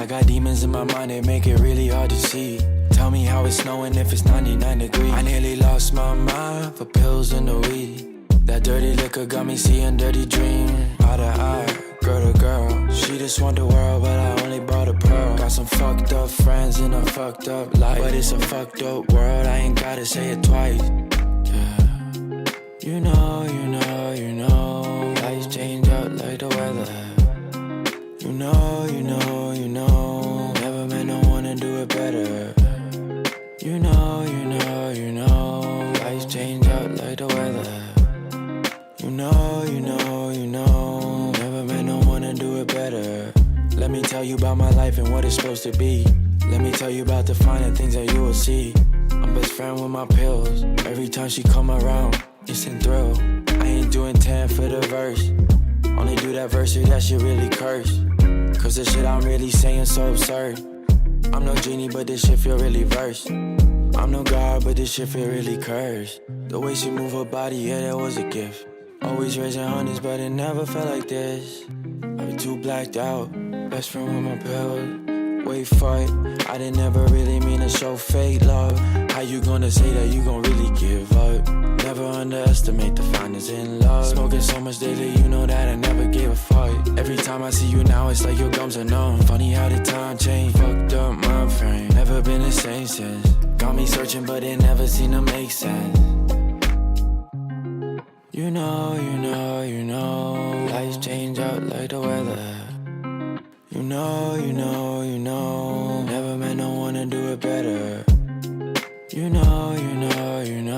I got demons in my mind that make it really hard to see. Tell me how it's snowing if it's 99 degrees. I nearly lost my mind for pills and the weed. That dirty liquor got me seeing dirty dreams. Eye to eye, girl to girl. She just want the world, but I only bought a pearl. Got some fucked up friends in a fucked up life, but it's a fucked up world, I ain't gotta say it twice. Yeah. You know, you know, you know, life change out like the weather. You know, you know, you know, never met no one to do it better. You know, you know, you know, life change out like the weather. You know, you know, you know, never met no one to do it better. Let me tell you about my life and what it's supposed to be. Let me tell you about the finer things that you will see. I'm best friend with my pills. Every time she come around, instant thrill. I ain't doing 10 for the verse. Only do that verse if that shit really curse. Cause the shit I'm really saying so absurd. I'm no genie, but this shit feel really versed. I'm no god, but this shit feel really cursed. The way she move her body, yeah, that was a gift. Always raising hundreds, but it never felt like this. I be too blacked out, best friend with my pills. Wait for it, I didn't ever really mean to show fake love. How you gonna say that you gon' really give up? Never underestimate the finest in love. Smoking so much daily, you know that I never gave a fuck. Every time I see you now, it's like your gums are numb. Funny how the time changed, fucked up my frame. Never been the same since. Got me searching, but it never seemed to make sense. You know, you know, you know, life change out like the weather. You know, you know, you know, never met no one to do it better. You know, you know, you know.